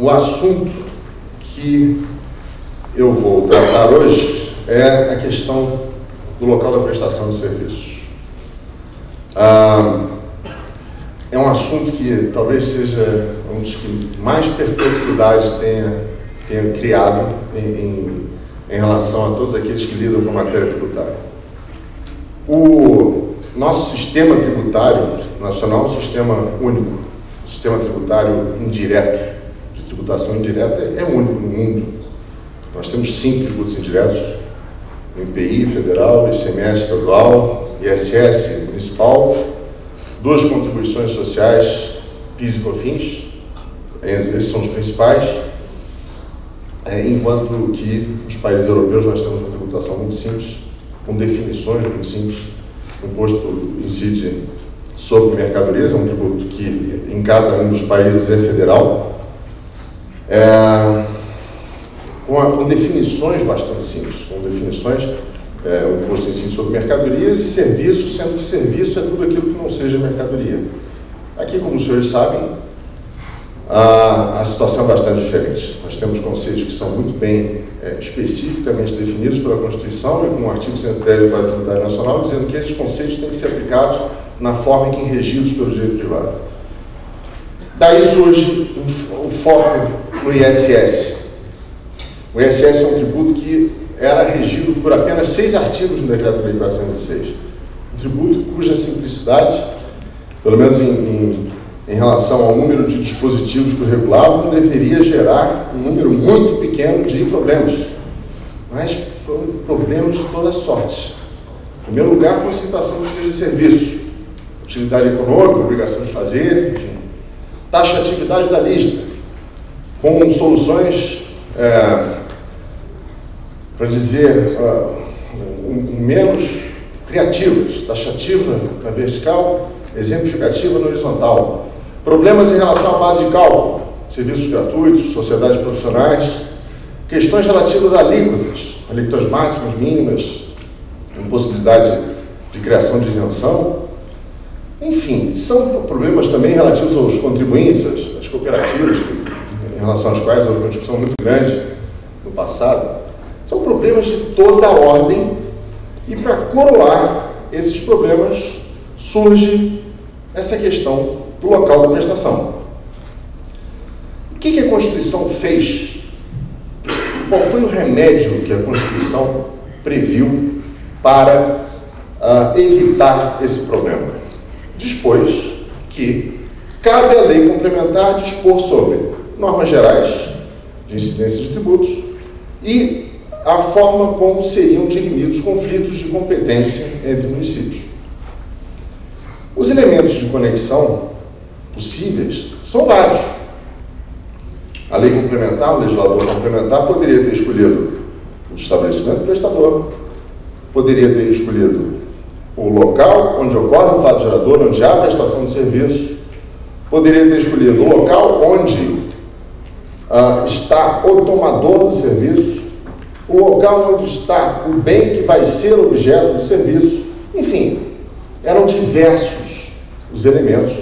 O assunto que eu vou tratar hoje é a questão do local da prestação de serviços. É um assunto que talvez seja um dos que mais perplexidade tenha criado em relação a todos aqueles que lidam com a matéria tributária. O nosso sistema tributário nacional é um sistema único, um sistema tributário indireto, de tributação indireta é único no mundo. Nós temos 5 tributos indiretos: IPI federal, ICMS estadual, ISS municipal, 2 contribuições sociais, PIS e COFINS, esses são os principais, enquanto que nos países europeus nós temos uma tributação muito simples, com definições muito simples. O imposto incide sobre mercadorias, é um tributo que em cada um dos países é federal, com definições bastante simples, com definições, o imposto incide sobre mercadorias e serviços, sendo que serviço é tudo aquilo que não seja mercadoria. Aqui, como os senhores sabem, a situação é bastante diferente. Nós temos conceitos que são muito bem especificamente definidos pela Constituição e com o artigo 110 do Código Tributário Nacional, dizendo que esses conceitos têm que ser aplicados na forma em que regidos pelo direito privado. Daí surge o foco no ISS. O ISS é um tributo que era regido por apenas 6 artigos no Decreto-Lei 406. Um tributo cuja simplicidade, pelo menos em relação ao número de dispositivos que o regulavam, deveria gerar um número muito pequeno de problemas. Mas foram problemas de toda sorte. Em primeiro lugar, conceituação de serviço, utilidade econômica, obrigação de fazer, enfim. Taxatividade da lista, com soluções, para dizer, menos criativas, taxativa na vertical, exemplificativa na horizontal. Problemas em relação à base de cálculo, serviços gratuitos, sociedades profissionais, questões relativas a alíquotas máximas, mínimas, impossibilidade de criação de isenção. Enfim, são problemas também relativos aos contribuintes, às cooperativas, em relação às quais houve uma discussão muito grande no passado. São problemas de toda a ordem e, para coroar esses problemas, surge essa questão do local da prestação. O que a Constituição fez? Qual foi o remédio que a Constituição previu para evitar esse problema? Dispôs que cabe à lei complementar dispor sobre normas gerais de incidência de tributos e a forma como seriam dirimidos conflitos de competência entre municípios. Os elementos de conexão possíveis são vários. A lei complementar, o legislador complementar, poderia ter escolhido o estabelecimento prestador, poderia ter escolhido o local onde ocorre o fato gerador, onde há a prestação de serviço, poderia ter escolhido o local onde está o tomador do serviço, o local onde está o bem que vai ser objeto do serviço. Enfim, eram diversos os elementos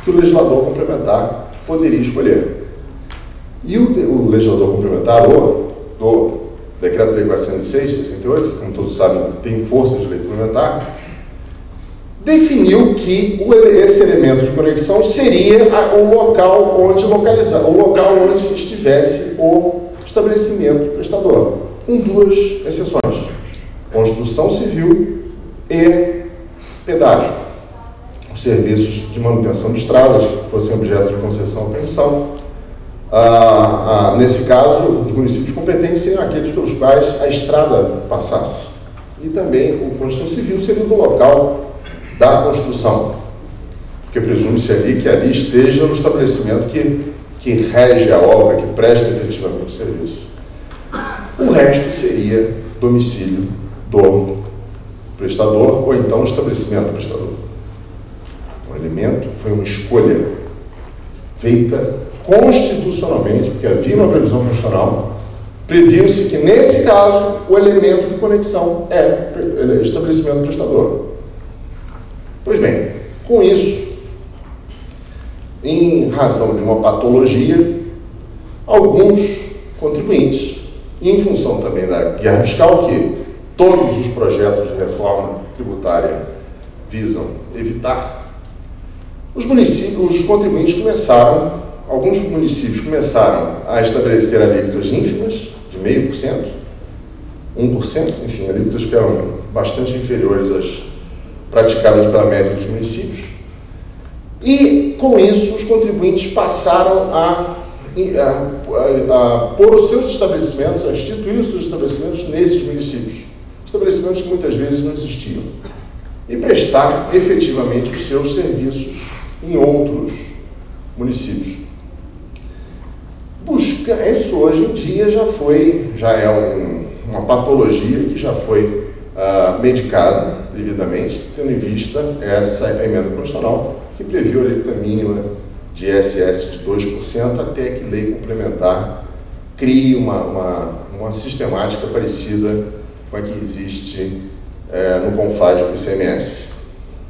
que o legislador complementar poderia escolher. E o legislador complementar, do Decreto-Lei 406, 68, que, como todos sabem, tem força de lei complementar, definiu que esse elemento de conexão seria o local onde estivesse o estabelecimento prestador, com 2 exceções: construção civil e pedágio. Os serviços de manutenção de estradas que fossem objeto de concessão ou permissão. Nesse caso, os municípios competentes seriam aqueles pelos quais a estrada passasse. E também o construção civil seria do local da construção, porque presume-se que ali esteja o estabelecimento que rege a obra, que presta efetivamente o serviço. O resto seria domicílio do prestador ou então o estabelecimento do prestador. O elemento foi uma escolha feita constitucionalmente, porque havia uma previsão constitucional, previu-se que, nesse caso, o elemento de conexão é estabelecimento do prestador. Pois bem, com isso, em razão de uma patologia, alguns contribuintes, e em função também da guerra fiscal, que todos os projetos de reforma tributária visam evitar, os contribuintes começaram, alguns municípios começaram a estabelecer alíquotas ínfimas, de 0,5%, 1%, enfim, alíquotas que eram bastante inferiores às praticadas pela média dos municípios. E, com isso, os contribuintes passaram a pôr os seus estabelecimentos, a instituir os seus estabelecimentos nesses municípios. Estabelecimentos que muitas vezes não existiam. E prestar efetivamente os seus serviços em outros municípios. Isso hoje em dia já é uma patologia que já foi medicada devidamente, tendo em vista essa emenda constitucional que previu a alíquota mínima de ISS de 2%, até que lei complementar crie uma sistemática parecida com a que existe no CONFAS para o ICMS.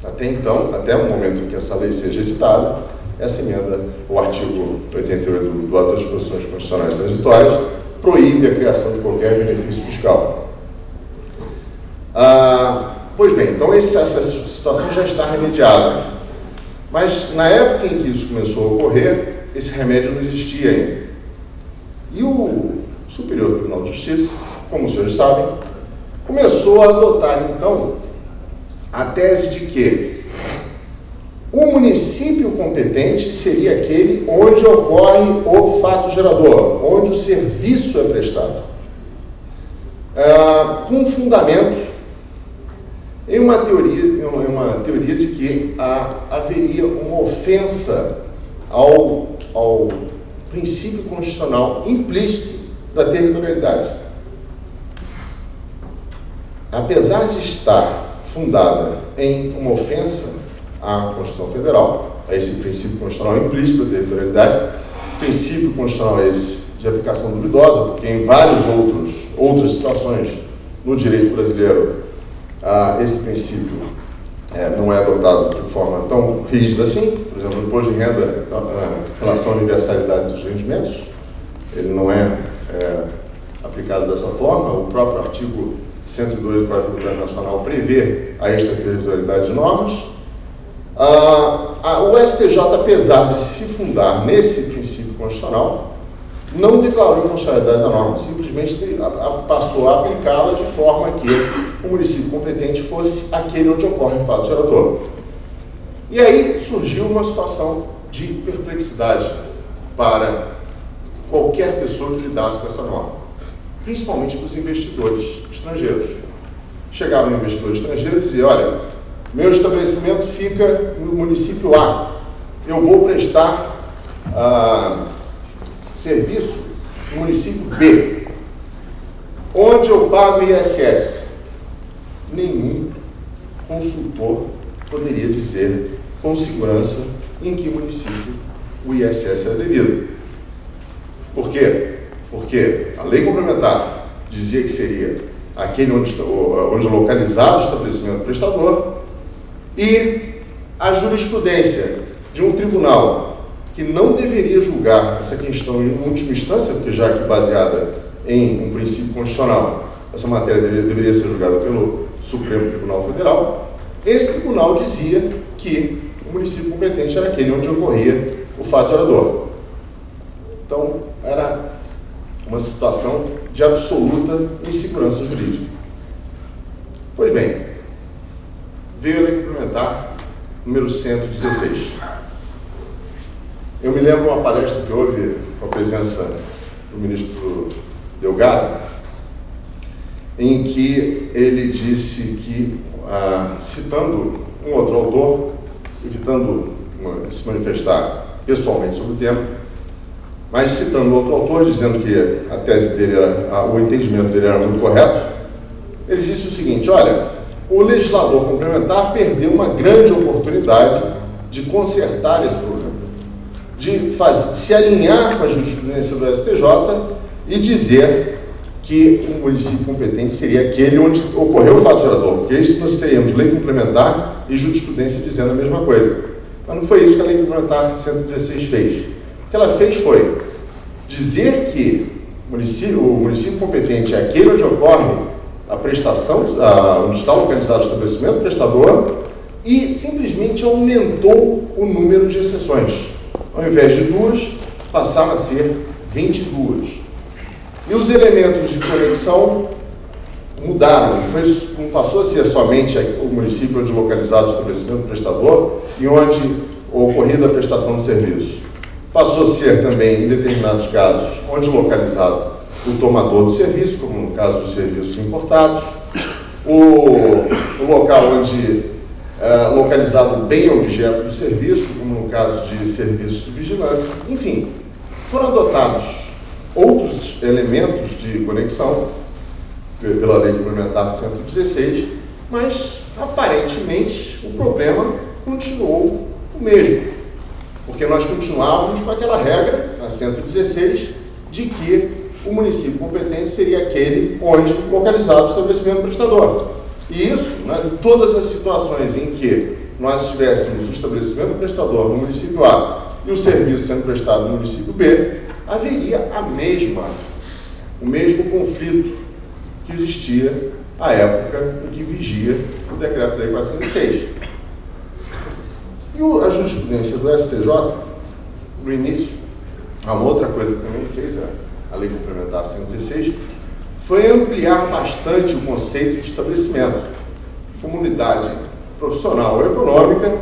Até então, até o momento em que essa lei seja editada, essa emenda, o artigo 88 do Ato das Disposições Constitucionais Transitórias, proíbe a criação de qualquer benefício fiscal. Pois bem, então essa situação já está remediada. Mas na época em que isso começou a ocorrer, esse remédio não existia ainda. E o Superior Tribunal de Justiça, como os senhores sabem, começou a adotar, então, a tese de que o município competente seria aquele onde ocorre o fato gerador, onde o serviço é prestado. Com fundamento em uma teoria de que haveria uma ofensa ao princípio constitucional implícito da territorialidade. Apesar de estar fundada em uma ofensa à Constituição Federal, a esse princípio constitucional implícito da territorialidade, princípio constitucional esse de aplicação duvidosa, porque em várias outras situações no direito brasileiro esse princípio não é adotado de forma tão rígida assim. Por exemplo, o imposto de renda em relação à universalidade dos rendimentos, ele não é aplicado dessa forma. O próprio artigo 102 do Código Tributário Nacional prevê a extraterritorialidade de normas. O STJ, apesar de se fundar nesse princípio constitucional, não declarou a inconstitucionalidade da norma, simplesmente passou a aplicá-la de forma que o município competente fosse aquele onde ocorre o fato gerador. E aí surgiu uma situação de perplexidade para qualquer pessoa que lidasse com essa norma, principalmente para os investidores estrangeiros. Chegava um investidor estrangeiro e dizia: olha, meu estabelecimento fica no município A, eu vou prestar serviço no município B, onde eu pago ISS. Nenhum consultor poderia dizer com segurança em que município o ISS era devido. Por quê? Porque a lei complementar dizia que seria aquele onde localizado o estabelecimento prestador, e a jurisprudência de um tribunal que não deveria julgar essa questão em última instância, porque já que baseada em um princípio constitucional, essa matéria deveria ser julgada pelo Supremo Tribunal Federal, esse tribunal dizia que o município competente era aquele onde ocorria o fato gerador. Então, era uma situação de absoluta insegurança jurídica. Pois bem, veio a lei complementar número 116. Eu me lembro de uma palestra que houve com a presença do ministro Delgado, em que ele disse que, citando um outro autor, evitando se manifestar pessoalmente sobre o tema, mas citando outro autor, dizendo que a tese dele o entendimento dele era muito correto, ele disse o seguinte: olha, o legislador complementar perdeu uma grande oportunidade de consertar esse problema, de se alinhar com a jurisprudência do STJ e dizer que o município competente seria aquele onde ocorreu o fato gerador, porque isso nós teríamos lei complementar e jurisprudência dizendo a mesma coisa. Mas não foi isso que a lei complementar 116 fez. O que ela fez foi dizer que o município competente é aquele onde ocorre a prestação, onde está localizado o estabelecimento prestador, e simplesmente aumentou o número de exceções. Ao invés de 2, passaram a ser 22. E os elementos de conexão mudaram, não passou a ser somente o município onde localizado o estabelecimento prestador e onde ocorrida a prestação de serviço. Passou a ser também, em determinados casos, onde localizado o tomador do serviço, como no caso dos serviços importados, o local onde localizado o bem objeto do serviço, como no caso de serviços de vigilância. Enfim, foram adotados outros elementos de conexão pela Lei Complementar 116, mas, aparentemente, o problema continuou o mesmo, porque nós continuávamos com aquela regra, na 116, de que o município competente seria aquele onde localizado o estabelecimento prestador. E isso, em todas as situações em que nós tivéssemos o estabelecimento prestador no município A e o serviço sendo prestado no município B, haveria o mesmo conflito que existia à época em que vigia o Decreto-Lei 406. E a jurisprudência do STJ, no início, uma outra coisa que também fez a Lei Complementar 116, foi ampliar bastante o conceito de estabelecimento, comunidade profissional ou econômica,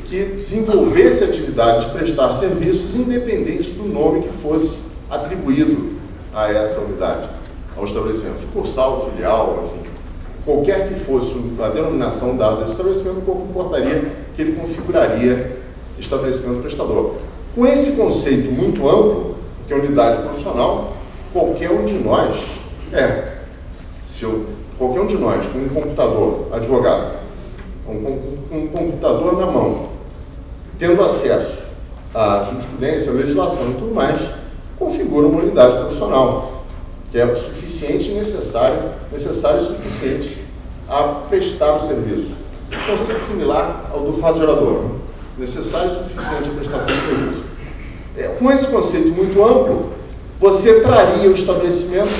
que desenvolvesse atividade de prestar serviços independente do nome que fosse atribuído a essa unidade, ao estabelecimento, sucursal, filial, enfim, qualquer que fosse a denominação dada desse estabelecimento, pouco importaria que ele configuraria estabelecimento prestador. Com esse conceito muito amplo, que é unidade profissional, qualquer um de nós qualquer um de nós, com um computador, advogado, com um computador na mão, tendo acesso à jurisprudência, à legislação e tudo mais, configura uma unidade profissional, que é suficiente e necessário e suficiente a prestar o serviço. Um conceito similar ao do fato gerador, necessário e suficiente a prestação de serviço. Com esse conceito muito amplo, você traria o estabelecimento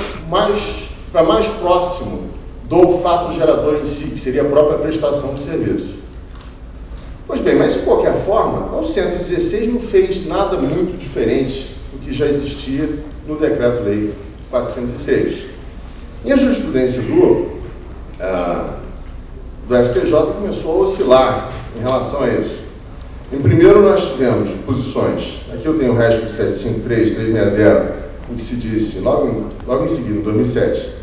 para mais próximo do fato gerador em si, que seria a própria prestação de serviço. Pois bem, mas de qualquer forma, o 116 não fez nada muito diferente do que já existia no Decreto-Lei 406. E a jurisprudência do STJ começou a oscilar em relação a isso. Em primeiro, nós tivemos posições, aqui eu tenho o RESP 753, 360, em que se disse, logo em seguida, em 2007,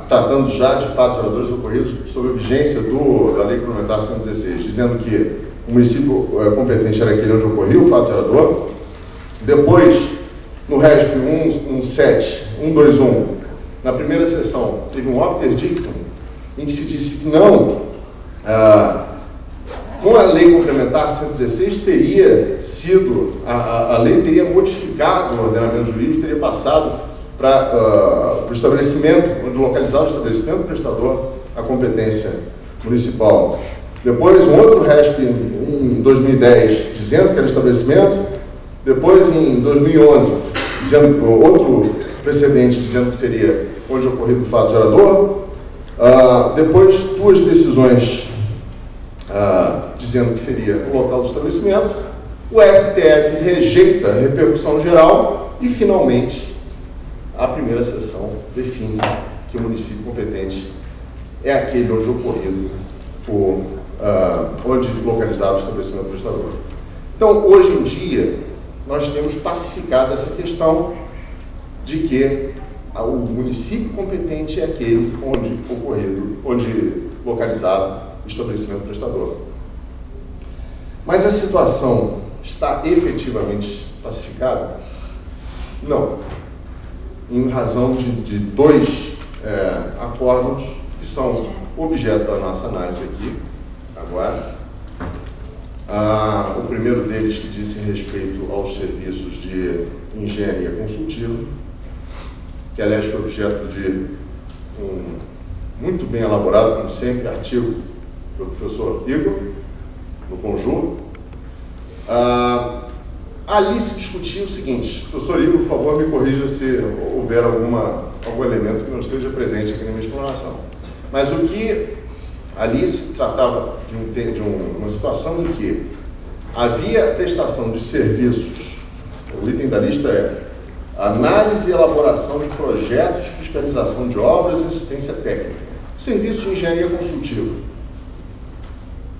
tratando já de fatos geradores ocorridos sob a vigência da Lei Complementar 116, dizendo que o município competente era aquele onde ocorria o fato gerador. Depois, no RESP 121, na primeira sessão, teve um obter dictum, em que se disse que não, com a Lei Complementar 116, teria sido, a lei teria modificado o ordenamento jurídico, teria passado para o estabelecimento, onde localizado o estabelecimento prestador, a competência municipal. Depois, um outro RESP em 2010, dizendo que era estabelecimento. Depois, em 2011, outro precedente dizendo que seria onde ocorrido o fato gerador. Depois, duas decisões dizendo que seria o local do estabelecimento. O STF rejeita a repercussão geral e, finalmente, a primeira sessão define que o município competente é aquele onde ocorrido onde localizado o estabelecimento prestador. Então, hoje em dia, nós temos pacificado essa questão de que o município competente é aquele onde localizado o estabelecimento prestador. Mas a situação está efetivamente pacificada? Não. Em razão de dois acórdãos que são objeto da nossa análise aqui, agora. O primeiro deles que diz respeito aos serviços de engenharia consultiva, que aliás foi objeto de um muito bem elaborado, como sempre, artigo do professor Igor, no conjunto. A ali se discutia o seguinte, professor Igor, por favor, me corrija se houver algum elemento que não esteja presente aqui na minha explanação. Mas o que ali se tratava de uma situação em que havia prestação de serviços, o item da lista é análise e elaboração de projetos, fiscalização de obras e assistência técnica, serviços de engenharia consultiva,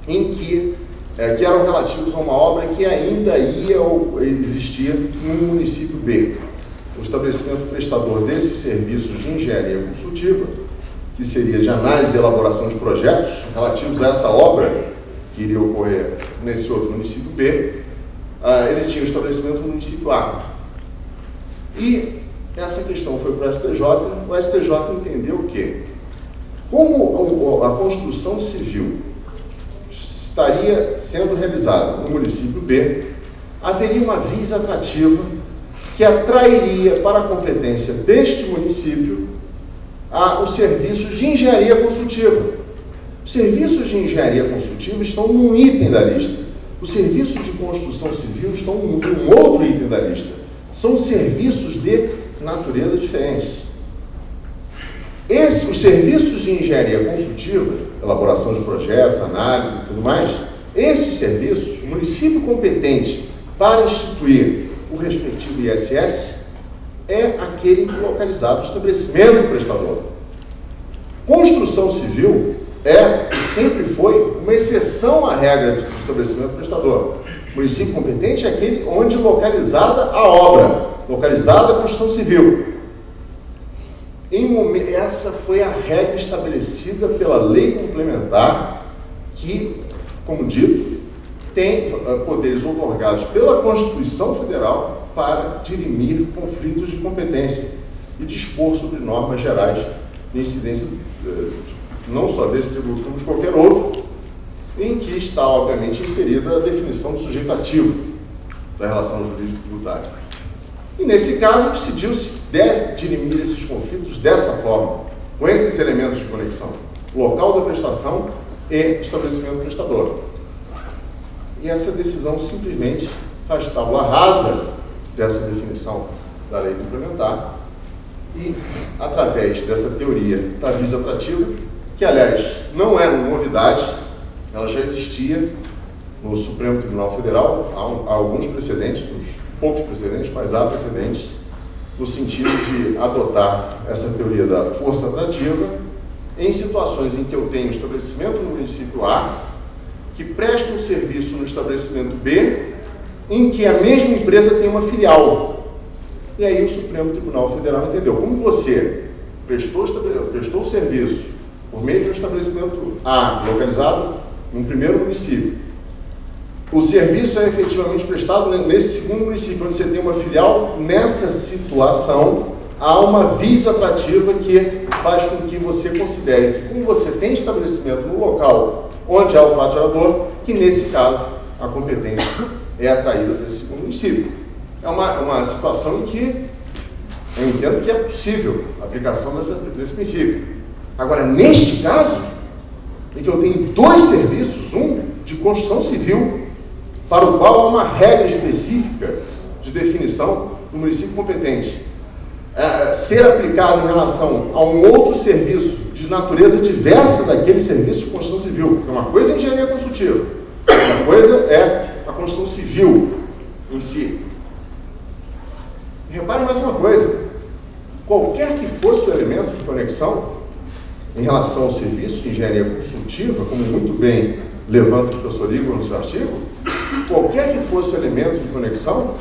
em que eram relativos a uma obra que ainda ia existir no município B. O estabelecimento prestador desses serviços de engenharia consultiva, que seria de análise e elaboração de projetos relativos a essa obra que iria ocorrer nesse outro município B, ele tinha o estabelecimento no município A. E essa questão foi para o STJ. O STJ entendeu que, como a construção civil estaria sendo realizada no município B, haveria uma vias atrativa que atrairia para a competência deste município os serviços de engenharia consultiva. Os serviços de engenharia consultiva estão num item da lista. Os serviços de construção civil estão num outro item da lista. São serviços de natureza diferente. Os serviços de engenharia consultiva, elaboração de projetos, análise e tudo mais, esses serviços, o município competente para instituir o respectivo ISS é aquele localizado no estabelecimento prestador. Construção civil é e sempre foi uma exceção à regra do estabelecimento prestador. O município competente é aquele onde localizada a obra, localizada a construção civil. Essa foi a regra estabelecida pela lei complementar que, como dito, tem poderes outorgados pela Constituição Federal para dirimir conflitos de competência e dispor sobre normas gerais de incidência não só desse tributo como de qualquer outro, em que está, obviamente, inserida a definição do sujeito ativo da relação jurídico-tributária. E, nesse caso, decidiu-se dirimir esses conflitos dessa forma, com esses elementos de conexão: local da prestação e estabelecimento prestador. E essa decisão simplesmente faz tábula rasa dessa definição da lei complementar e, através dessa teoria da visa atrativa, que, aliás, não é novidade, ela já existia no Supremo Tribunal Federal, há alguns precedentes, poucos precedentes, mas há precedentes, no sentido de adotar essa teoria da força atrativa em situações em que eu tenho estabelecimento no município A, que presta um serviço no estabelecimento B, em que a mesma empresa tem uma filial. E aí o Supremo Tribunal Federal entendeu, como você prestou o serviço por meio de um estabelecimento A, localizado no primeiro município, o serviço é efetivamente prestado nesse segundo município, onde você tem uma filial. Nessa situação, há uma visa atrativa que faz com que você considere que, como você tem estabelecimento no local onde há o fato gerador, que, nesse caso, a competência é atraída para esse segundo município. É uma situação em que eu entendo que é possível a aplicação desse princípio. Agora, neste caso, em que eu tenho dois serviços, um de construção civil, para o qual há uma regra específica de definição do município competente, ser aplicado em relação a um outro serviço de natureza diversa daquele serviço de construção civil. Porque uma coisa é engenharia consultiva, outra coisa é a construção civil em si. E repare mais uma coisa: qualquer que fosse o elemento de conexão em relação ao serviço de engenharia consultiva, como muito bem levanta o professor Igor no seu artigo, qualquer que fosse o elemento de conexão,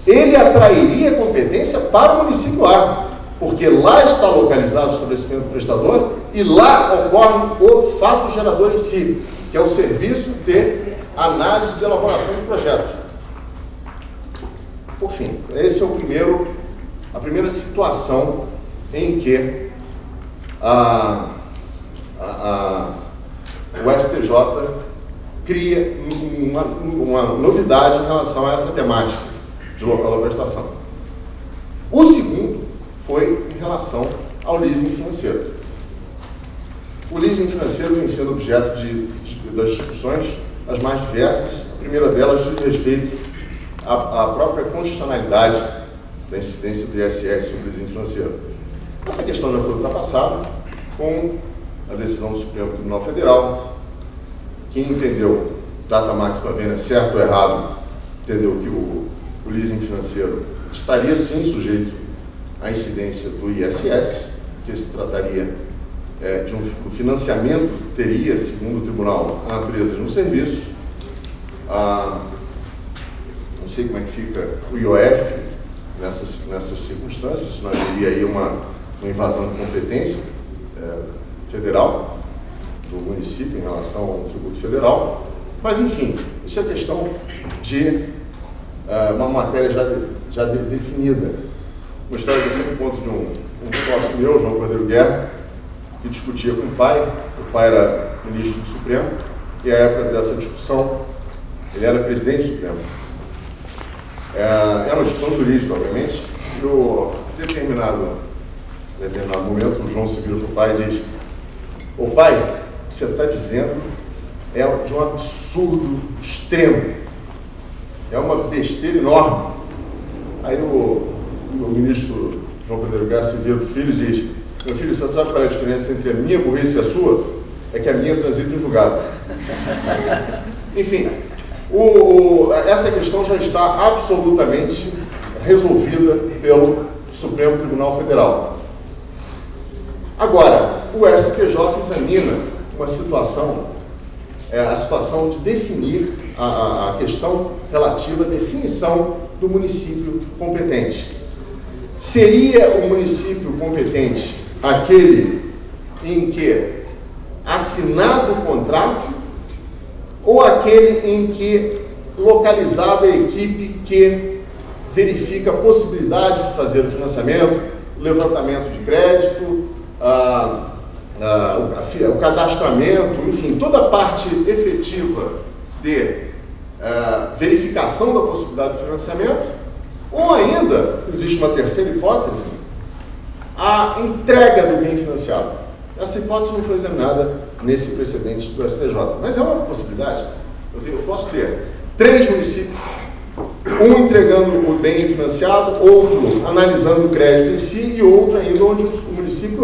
ele atrairia competência para o município A, porque lá está localizado o estabelecimento prestador e lá ocorre o fato gerador em si, que é o serviço de análise de elaboração de projetos. Por fim, esse é a primeira situação em que o STJ cria uma novidade em relação a essa temática de local da prestação. O segundo foi em relação ao leasing financeiro. O leasing financeiro vem sendo objeto das discussões as mais diversas. A primeira delas diz respeito a própria constitucionalidade da incidência do ISS sobre o leasing financeiro. Essa questão já foi ultrapassada com a decisão do Supremo Tribunal Federal, que entendeu, data máxima vênia, certo ou errado, entendeu que o leasing financeiro estaria sim sujeito à incidência do ISS, que se trataria o financiamento teria, segundo o tribunal, a natureza de um serviço. Não sei como é que fica o IOF nessas circunstâncias, se nós haveria aí uma invasão de competência federal do município em relação ao tributo federal, mas enfim, isso é questão de uma matéria já definida. Uma história que eu sempre conto de um sócio meu, João Cordeiro Guerra, que discutia com o pai era ministro do Supremo, e à época dessa discussão, ele era presidente do Supremo. Era uma discussão jurídica, obviamente, e em determinado momento, o João se vira para o pai e diz: "Ô pai, o que você está dizendo é de um absurdo extremo, é uma besteira enorme." Aí o ministro João Cordeiro Guerra se vira para o filho e diz: "Meu filho, você sabe qual é a diferença entre a minha burrice e a sua? É que a minha transita em julgado." Enfim, essa questão já está absolutamente resolvida pelo Supremo Tribunal Federal. Agora, o STJ examina uma situação, a situação de definir a questão relativa à definição do município competente. Seria o município competente aquele em que assinado o contrato ou aquele em que localizada a equipe que verifica possibilidades de fazer o financiamento, o levantamento de crédito, o cadastramento, enfim, toda a parte efetiva de verificação da possibilidade de financiamento, ou ainda, existe uma terceira hipótese, a entrega do bem financiado. Essa hipótese não foi examinada nesse precedente do STJ, mas é uma possibilidade. Eu posso ter 3 municípios, um entregando o bem financiado, outro analisando o crédito em si, e outro ainda onde o município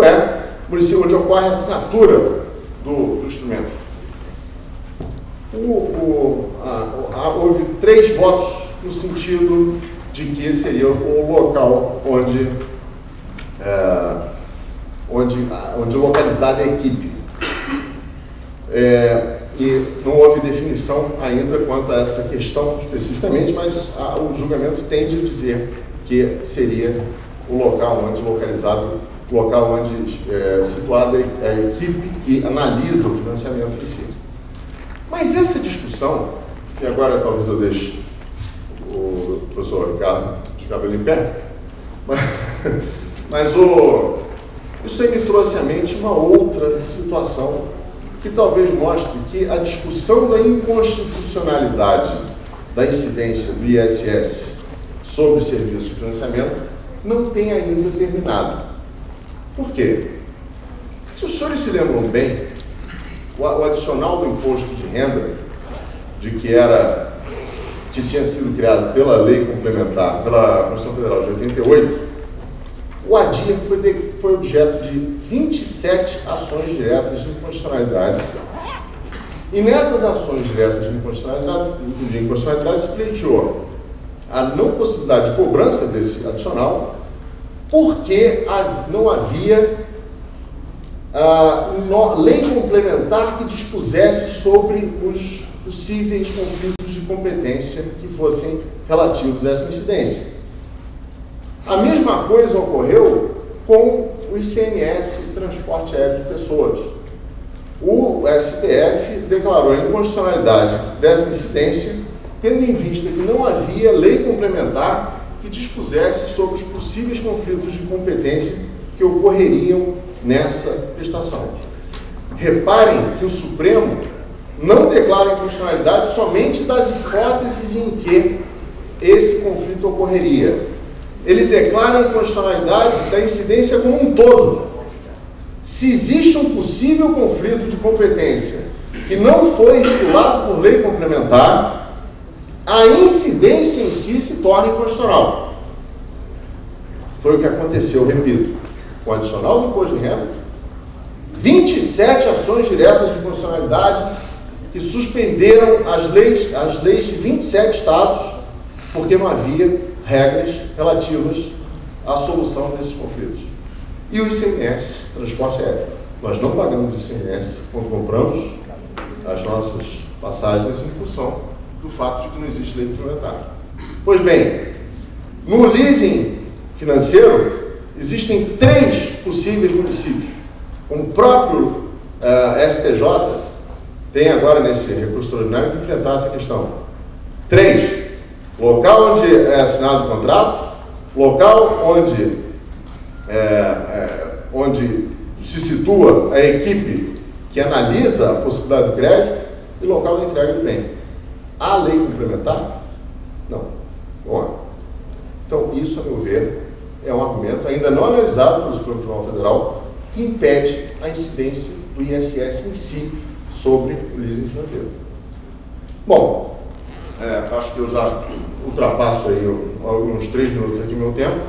onde ocorre a assinatura do instrumento. Houve 3 votos no sentido de que seria o local onde localizada a equipe. E não houve definição ainda quanto a essa questão especificamente, mas o julgamento tende a dizer que seria o local onde situada a equipe que analisa o financiamento em si. Mas essa discussão, que agora talvez eu deixe o professor Ricardo de cabelo em pé, mas isso aí me trouxe à mente uma outra situação que talvez mostre que a discussão da inconstitucionalidade da incidência do ISS sobre o serviço de financiamento não tem ainda terminado. Por quê? Se os senhores se lembram bem, o adicional do imposto de renda, que tinha sido criado pela lei complementar, pela Constituição Federal de 88, o ADIR foi objeto de 27 ações diretas de inconstitucionalidade. E nessas ações diretas de inconstitucionalidade se pleiteou a não possibilidade de cobrança desse adicional, porque não havia lei complementar que dispusesse sobre os possíveis conflitos de competência que fossem relativos a essa incidência. A mesma coisa ocorreu com o ICMS, Transporte Aéreo de Pessoas. O STF declarou a inconstitucionalidade dessa incidência, tendo em vista que não havia lei complementar que dispusesse sobre os possíveis conflitos de competência que ocorreriam nessa prestação. Reparem que o Supremo não declara a inconstitucionalidade somente das hipóteses em que esse conflito ocorreria. Ele declara a inconstitucionalidade da incidência como um todo. Se existe um possível conflito de competência que não foi estipulado por lei complementar, a incidência em si se torna inconstitucional. Foi o que aconteceu, repito, com o adicional do imposto de renda, 27 ações diretas de inconstitucionalidade que suspenderam as leis de 27 estados, porque não havia regras relativas à solução desses conflitos. E o ICMS, transporte aéreo. Nós não pagamos ICMS quando compramos as nossas passagens em função do fato de que não existe lei complementar. Pois bem, no leasing financeiro, existem 3 possíveis municípios. Como o próprio STJ tem agora, nesse recurso extraordinário, que enfrentar essa questão. 3. Local onde é assinado o contrato, local onde se situa a equipe que analisa a possibilidade do crédito e local da entrega do bem. Há lei complementar? Não. Bom, então, isso, a meu ver, é um argumento ainda não analisado pelo Supremo Tribunal Federal que impede a incidência do ISS em si sobre o leasing financeiro. Bom, acho que eu já ultrapasso aí uns 3 minutos aqui meu tempo.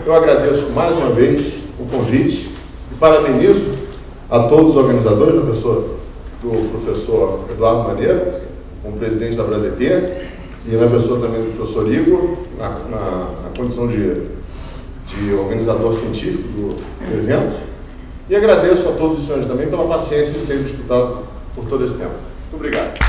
Eu agradeço mais uma vez o convite e parabenizo a todos os organizadores, na pessoa do professor Eduardo Maneiro, como presidente da Bradet, e na pessoa também do professor Igor, na condição de organizador científico do evento. E agradeço a todos os senhores também pela paciência de terem disputado por todo esse tempo. Muito obrigado.